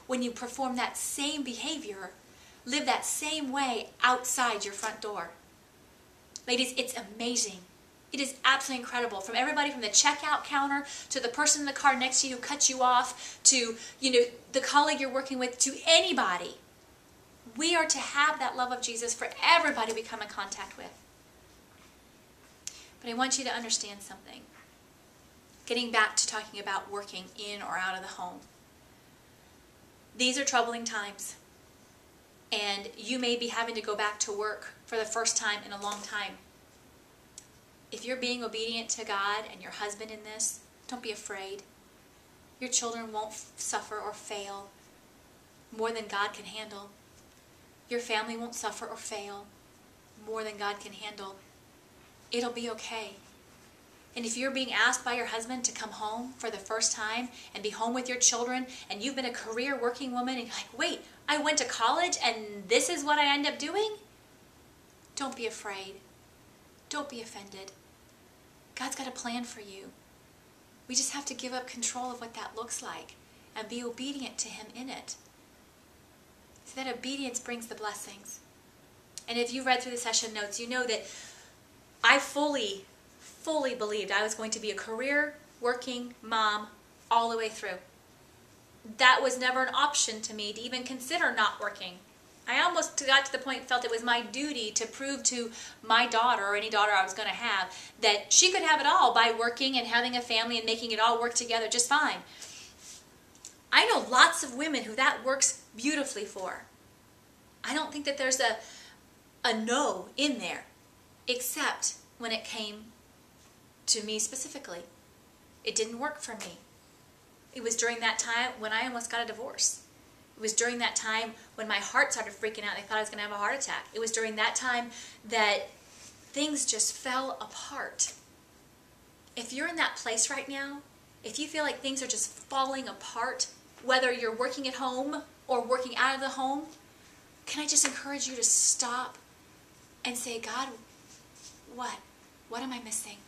when you perform that same behavior, live that same way outside your front door. Ladies, it's amazing. It is absolutely incredible. From everybody from the checkout counter to the person in the car next to you who cuts you off to, the colleague you're working with, to anybody. We are to have that love of Jesus for everybody we come in contact with. But I want you to understand something. Getting back to talking about working in or out of the home. These are troubling times. And you may be having to go back to work for the first time in a long time. If you're being obedient to God and your husband in this, don't be afraid. Your children won't suffer or fail more than God can handle. Your family won't suffer or fail more than God can handle. It'll be okay. And if you're being asked by your husband to come home for the first time and be home with your children, and you've been a career working woman and you're like, wait, I went to college and this is what I end up doing? Don't be afraid. Don't be offended. God's got a plan for you. We just have to give up control of what that looks like and be obedient to Him in it. So that obedience brings the blessings. And if you read through the session notes, you know that I fully believed I was going to be a career working mom all the way through. That was never an option to me to even consider not working. I almost got to the point, felt it was my duty to prove to my daughter, or any daughter I was going to have, that she could have it all by working and having a family and making it all work together just fine. I know lots of women who that works beautifully for. I don't think that there's a no in there, except when it came to me specifically. It didn't work for me. It was during that time when I almost got a divorce. It was during that time when my heart started freaking out. I thought I was going to have a heart attack. It was during that time that things just fell apart. If you're in that place right now, if you feel like things are just falling apart, whether you're working at home or working out of the home, can I just encourage you to stop and say, God, what? What am I missing?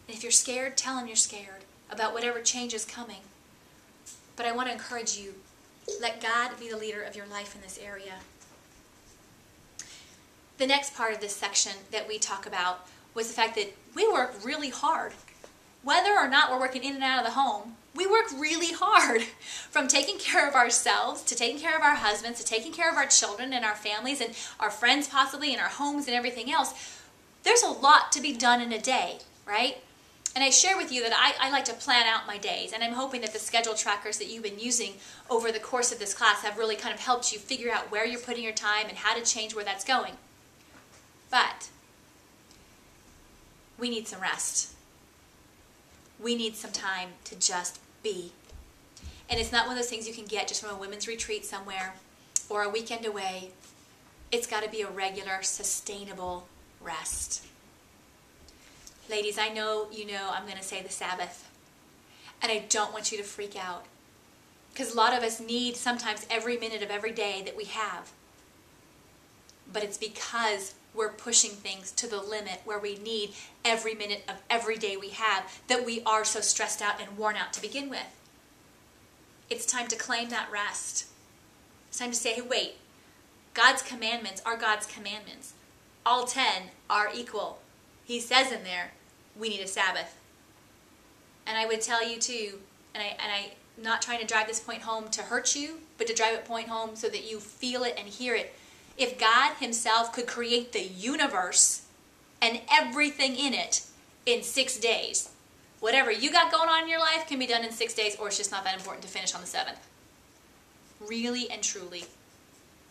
And if you're scared, tell Him you're scared about whatever change is coming. But I want to encourage you, let God be the leader of your life in this area. The next part of this section that we talk about was the fact that we work really hard. Whether or not we're working in and out of the home, we work really hard. From taking care of ourselves, to taking care of our husbands, to taking care of our children and our families and our friends possibly, and our homes and everything else. There's a lot to be done in a day, right? And I share with you that I like to plan out my days, and I'm hoping that the schedule trackers that you've been using over the course of this class have really kind of helped you figure out where you're putting your time and how to change where that's going. But we need some rest. We need some time to just be. And it's not one of those things you can get just from a women's retreat somewhere or a weekend away. It's got to be a regular, sustainable rest. Ladies, I know you know I'm going to say the Sabbath. And I don't want you to freak out. Because a lot of us need sometimes every minute of every day that we have. But it's because we're pushing things to the limit where we need every minute of every day we have that we are so stressed out and worn out to begin with. It's time to claim that rest. It's time to say, hey, wait, God's commandments are God's commandments. All 10 are equal. He says in there, we need a Sabbath. And I would tell you too, and I'm not trying to drive this point home to hurt you, but to drive it point home so that you feel it and hear it. If God Himself could create the universe and everything in it in 6 days, whatever you got going on in your life can be done in 6 days, or it's just not that important to finish on the 7th. Really and truly.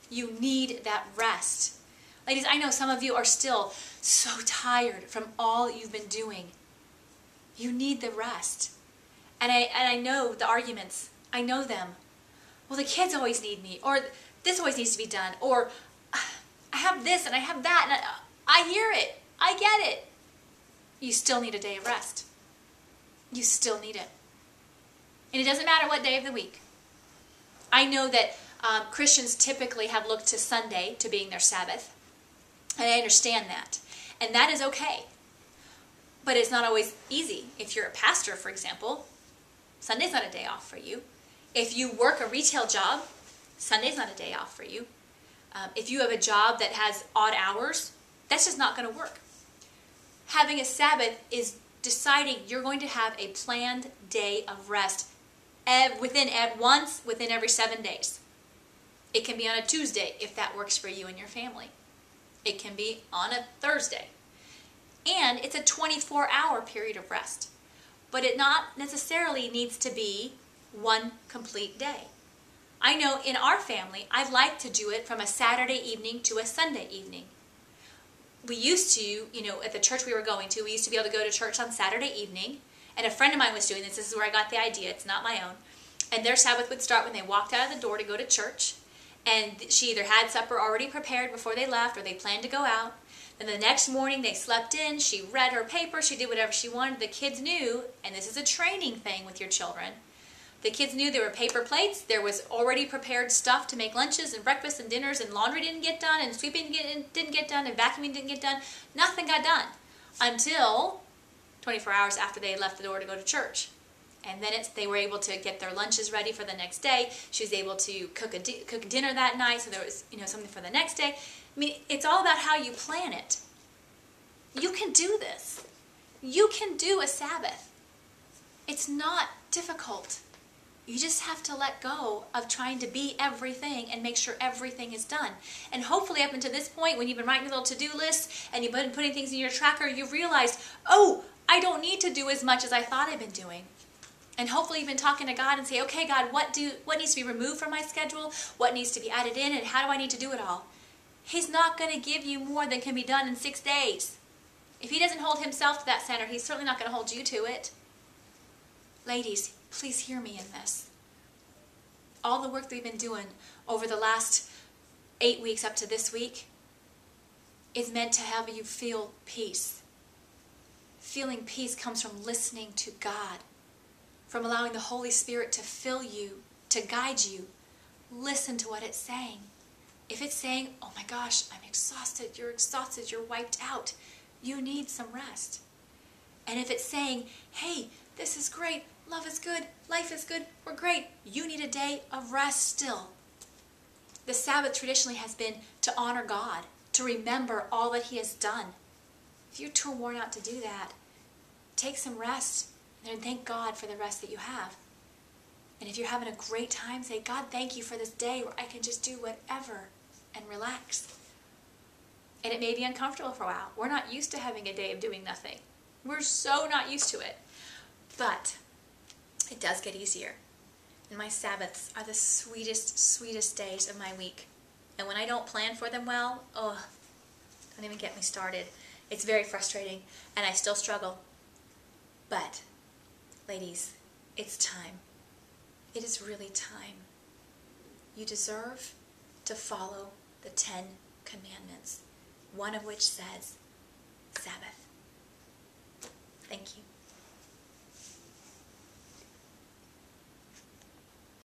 You need that rest. Ladies, I know some of you are still so tired from all you've been doing. You need the rest. And I know the arguments. I know them. Well, the kids always need me, or this always needs to be done, or I have this and I have that, and I hear it. I get it. You still need a day of rest. You still need it. And it doesn't matter what day of the week. I know that Christians typically have looked to Sunday to being their Sabbath. And I understand that. And that is okay. But it's not always easy. If you're a pastor, for example, Sunday's not a day off for you. If you work a retail job, Sunday's not a day off for you. If you have a job that has odd hours, that's just not going to work. Having a Sabbath is deciding you're going to have a planned day of rest within every 7 days. It can be on a Tuesday if that works for you and your family. It can be on a Thursday. And it's a 24-hour period of rest. But it not necessarily needs to be one complete day. I know in our family, I like to do it from a Saturday evening to a Sunday evening. We used to, at the church we were going to, we used to be able to go to church on Saturday evening. And a friend of mine was doing this. This is where I got the idea. It's not my own. And their Sabbath would start when they walked out of the door to go to church. And she either had supper already prepared before they left or they planned to go out. Then the next morning they slept in. She read her paper. She did whatever she wanted. The kids knew, and this is a training thing with your children, the kids knew there were paper plates. There was already prepared stuff to make lunches and breakfast and dinners, and laundry didn't get done, and sweeping didn't get done, and vacuuming didn't get done. Nothing got done until 24 hours after they had left the door to go to church. And then they were able to get their lunches ready for the next day. She was able to cook dinner that night, so there was something for the next day. I mean, it's all about how you plan it. You can do this. You can do a Sabbath. It's not difficult. You just have to let go of trying to be everything and make sure everything is done. And hopefully up until this point, when you've been writing a little to-do list and you've been putting things in your tracker, you've realized, oh, I don't need to do as much as I thought I'd been doing. And hopefully you've been talking to God and say, okay, God, what needs to be removed from my schedule? What needs to be added in? And how do I need to do it all? He's not going to give you more than can be done in 6 days. If he doesn't hold himself to that standard, he's certainly not going to hold you to it. Ladies, please hear me in this. All the work that we've been doing over the last 8 weeks up to this week is meant to have you feel peace. Feeling peace comes from listening to God, from allowing the Holy Spirit to fill you, to guide you. Listen to what it's saying. If it's saying, oh my gosh, I'm exhausted, you're wiped out, you need some rest. And if it's saying, hey, this is great, love is good, life is good, we're great, you need a day of rest still. The Sabbath traditionally has been to honor God, to remember all that he has done. If you're too worn out to do that, take some rest and thank God for the rest that you have. And if you're having a great time, say, God, thank you for this day where I can just do whatever and relax. And it may be uncomfortable for a while. We're not used to having a day of doing nothing. We're so not used to it. But it does get easier. And my Sabbaths are the sweetest, sweetest days of my week. And when I don't plan for them well, oh, don't even get me started. It's very frustrating, and I still struggle. But, ladies, it's time. It is really time. You deserve to follow the 10 Commandments, one of which says, Sabbath.